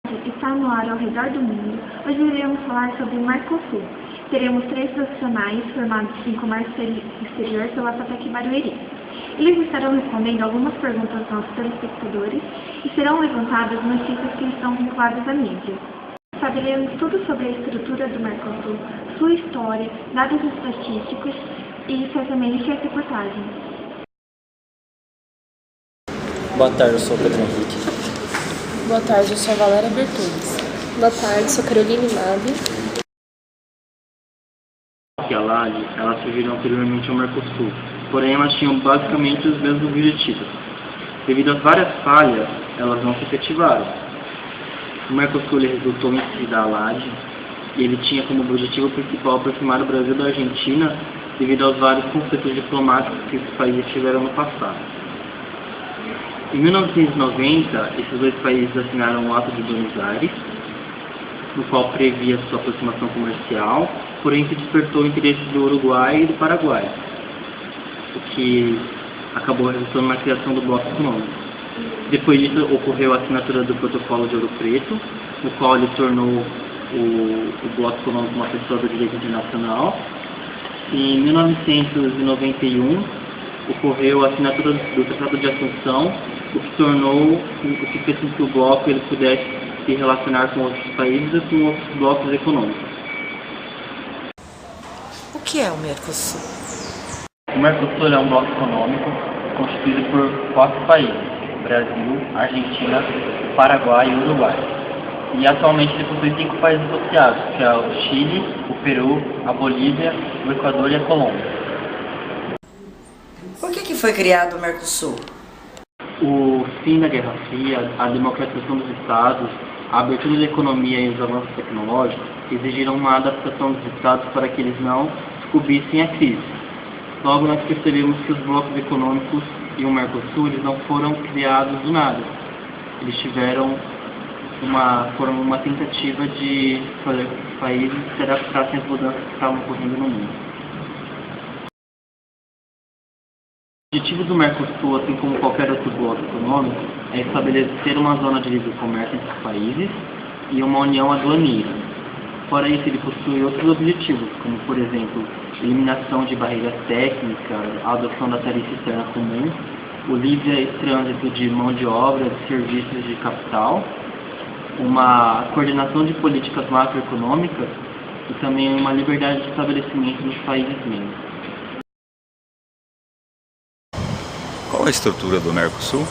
Está no ar ao redor do mundo. Hoje iremos falar sobre o Mercosul. Teremos 3 profissionais formados em comércio exterior pela FATEC Barueri. Eles estarão respondendo algumas perguntas aos nossos telespectadores e serão levantadas notícias que estão vinculadas à mídia. Saberemos tudo sobre a estrutura do Mercosul, sua história, dados estatísticos e certamente as reportagens. Boa tarde, eu sou o Pedro Henrique. Boa tarde, eu sou a Valéria Bertunes. Boa tarde, sou Caroline Mabi. E a LAD, elas surgiram anteriormente ao Mercosul, porém elas tinham basicamente os mesmos objetivos. Devido às várias falhas, elas não se efetivaram. O Mercosul resultou em si da LAD e ele tinha como objetivo principal aproximar o Brasil da Argentina devido aos vários conflitos diplomáticos que esses países tiveram no passado. Em 1990, esses 2 países assinaram o Ato de Buenos Aires, no qual previa sua aproximação comercial, porém que despertou o interesse do Uruguai e do Paraguai, o que acabou resultando na criação do Bloco Econômico. Depois disso, ocorreu a assinatura do Protocolo de Ouro Preto, no qual ele tornou o Bloco Econômico uma pessoa do direito internacional. Em 1991, ocorreu a assinatura do Tratado de Assunção, o que fez com que o bloco ele pudesse se relacionar com outros países e com outros blocos econômicos. O que é o Mercosul? O Mercosul é um bloco econômico constituído por 4 países: Brasil, Argentina, Paraguai e Uruguai. E atualmente ele possui 5 países associados, que é o Chile, o Peru, a Bolívia, o Equador e a Colômbia. Por que foi criado o Mercosul? O fim da Guerra Fria, a democratização dos Estados, a abertura da economia e os avanços tecnológicos exigiram uma adaptação dos Estados para que eles não descobrissem a crise. Logo, nós percebemos que os blocos econômicos e o Mercosul eles não foram criados do nada. Eles foram uma tentativa de fazer com que os países se adaptassem às mudanças que estavam ocorrendo no mundo. O objetivo do Mercosul, assim como qualquer outro bloco econômico, é estabelecer uma zona de livre comércio entre os países e uma união aduaneira. Fora isso, ele possui outros objetivos, como, por exemplo, eliminação de barreiras técnicas, a adoção da tarifa externa comum, o livre trânsito de mão de obra, de serviços de capital, uma coordenação de políticas macroeconômicas e também uma liberdade de estabelecimento nos países membros. Qual a estrutura do Mercosul?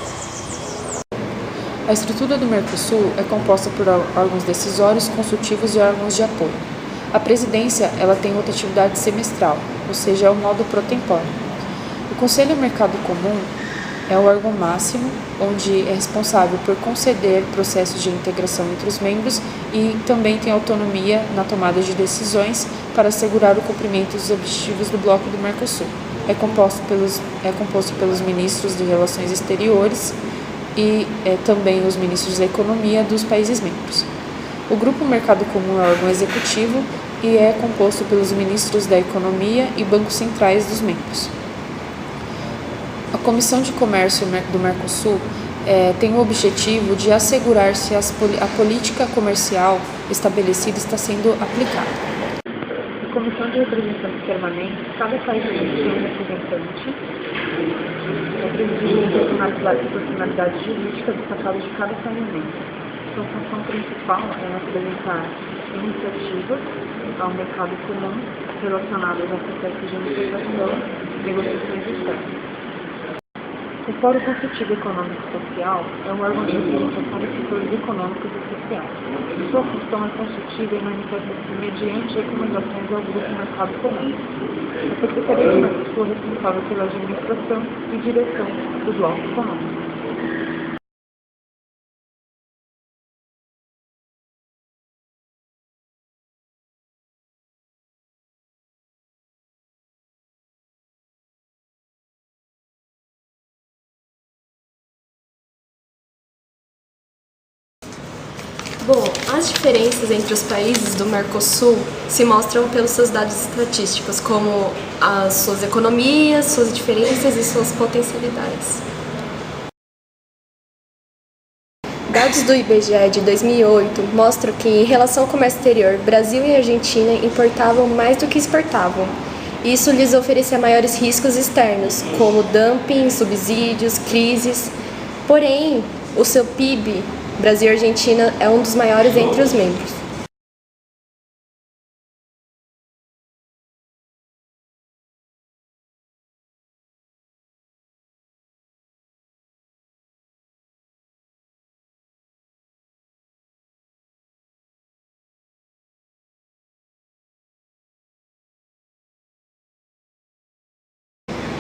A estrutura do Mercosul é composta por órgãos decisórios, consultivos e órgãos de apoio. A presidência ela tem rotatividade semestral, ou seja, é o modo pro tempore. O Conselho Mercado Comum é o órgão máximo, onde é responsável por conceder processos de integração entre os membros e também tem autonomia na tomada de decisões para assegurar o cumprimento dos objetivos do bloco do Mercosul. É composto pelos ministros de Relações Exteriores e também os ministros da Economia dos países membros. O Grupo Mercado Comum é órgão executivo e é composto pelos ministros da Economia e bancos centrais dos membros. A Comissão de Comércio do Mercosul tem o objetivo de assegurar se a política comercial estabelecida está sendo aplicada. A Comissão de Representantes Permanentes, cada país tem um representante, presidindo a personalidade jurídica destacada de cada país membro. Sua função principal é apresentar iniciativas ao mercado comum relacionadas ao processo de negociação e negociações externas. O Fórum Consultivo Econômico e Social é um órgão de representação dos setores econômicos e sociais. Sua função é consultiva e manifesta-se mediante recomendações ao Grupo Mercado Comum. A Secretaria do Mercosul é responsável pela administração e direção do bloco econômico. Bom, as diferenças entre os países do Mercosul se mostram pelos seus dados estatísticos, como as suas economias, suas diferenças e suas potencialidades. Dados Dados do IBGE de 2008 mostram que, em relação ao comércio exterior, Brasil e Argentina importavam mais do que exportavam. Isso lhes oferecia maiores riscos externos, como dumping, subsídios, crises. Porém, o seu PIB, Brasil e Argentina, é um dos maiores entre os membros.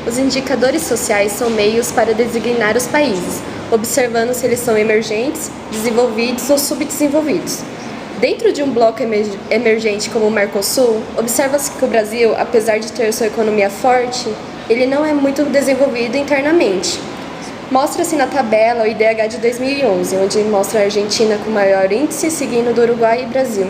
Os indicadores sociais são meios para designar os países, observando se eles são emergentes, desenvolvidos ou subdesenvolvidos. Dentro de um bloco emergente como o Mercosul, observa-se que o Brasil, apesar de ter sua economia forte, ele não é muito desenvolvido internamente. Mostra-se na tabela o IDH de 2011, onde mostra a Argentina com maior índice, seguindo do Uruguai e Brasil.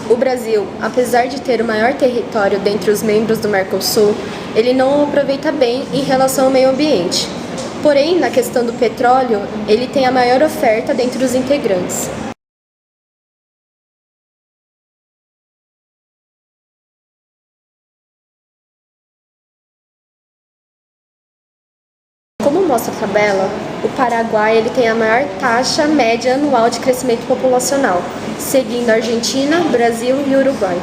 O Brasil, apesar de ter o maior território dentre os membros do Mercosul, ele não o aproveita bem em relação ao meio ambiente. Porém, na questão do petróleo, ele tem a maior oferta dentre os integrantes. Como mostra a tabela, o Paraguai ele tem a maior taxa média anual de crescimento populacional, seguindo a Argentina, Brasil e Uruguai.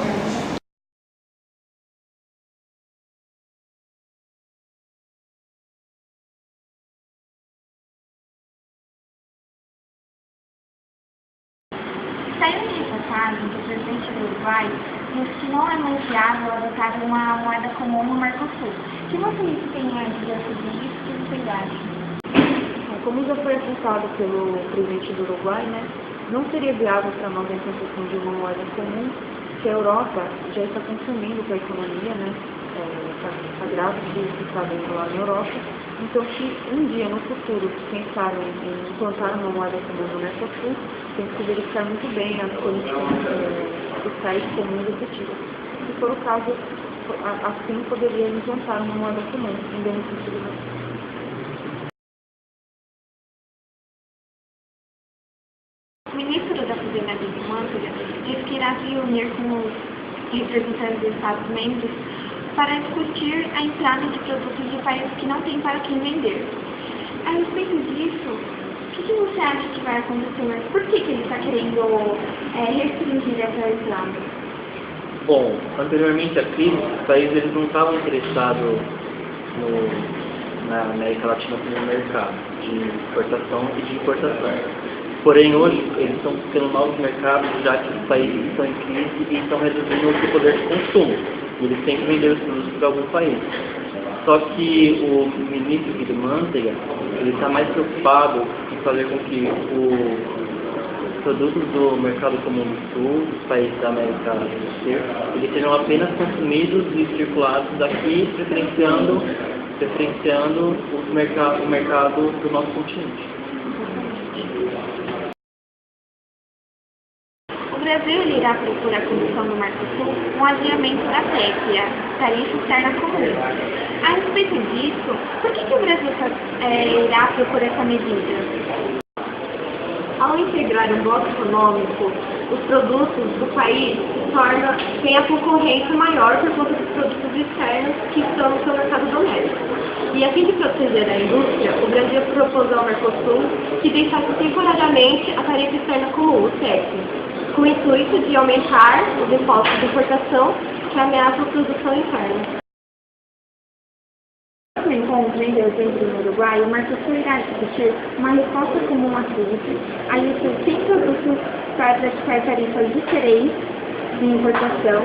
Saiu uma reportagem que o presidente do Uruguai destinou a mais viável a adotar uma moeda comum no Mercosul. O que vocês têm a dizer sobre isso? O que vocês acham? Como já foi apontado pelo presidente do Uruguai, né, não seria viável para nós a implantação de uma moeda comum, que a Europa já está consumindo com a economia, né, está grave que está vendo lá na Europa. Então, se um dia no futuro pensarem em implantar uma moeda comum no Mercosul, tem que verificar muito bem as condições fiscais comuns efetivas. Se for o caso, assim poderia implantar uma moeda comum em benefício do Brasil. O ministro da Fazenda, Guido Mantega, disse que irá se reunir com os representantes dos Estados-membros para discutir a entrada de produtos de países que não têm para quem vender. A respeito disso, o que você acha que vai acontecer? Por que ele está querendo restringir essa entrada? Bom, anteriormente à crise, os países eles não estavam interessados na América Latina como mercado de exportação e de importação. Porém, hoje, eles estão buscando novos mercados, já que os países estão em crise e estão reduzindo o seu poder de consumo. E eles têm que vender os produtos para algum país. Só que o ministro Guido Mantega, ele está mais preocupado em fazer com que os produtos do mercado comum do sul, dos países da América do Sul, eles sejam apenas consumidos e circulados aqui, preferenciando o mercado do nosso continente. O Brasil irá propor à Comissão do Mercosul um adiamento da TEC, a Tarifa Externa Comum. A respeito disso, por que o Brasil irá propor essa medida? Ao integrar um bloco econômico, os produtos do país têm a concorrência maior por conta dos produtos externos que estão no seu mercado doméstico. E a fim de proteger a indústria, o Brasil propôs ao Mercosul que deixasse temporariamente a Tarifa Externa Comum, o TEC, com o intuito de aumentar os impostos de importação que ameaçam a produção interna. No encontro em dezembro no Uruguai, o Mercosul irá discutir uma resposta comum à crise, a listar 100 produtos para praticar tarifas diferentes de importação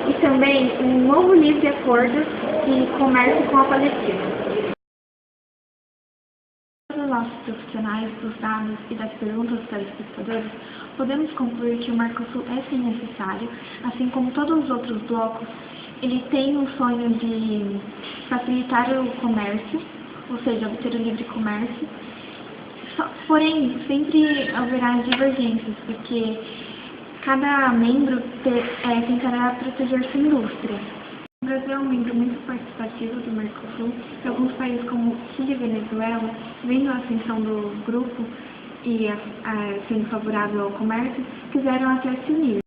e também um novo livre acordo de comércio com a Palestina. Dos nossos profissionais, dos dados e das perguntas dos telespectadores, podemos concluir que o Mercosul é sim necessário, assim como todos os outros blocos. Ele tem o sonho de facilitar o comércio, ou seja, obter o livre comércio, porém sempre haverá divergências, porque cada membro tentará proteger sua indústria. O Brasil é um membro muito participativo do Mercosul e alguns países como Chile e Venezuela, vendo a ascensão do grupo e sendo favorável ao comércio, quiseram até se unir.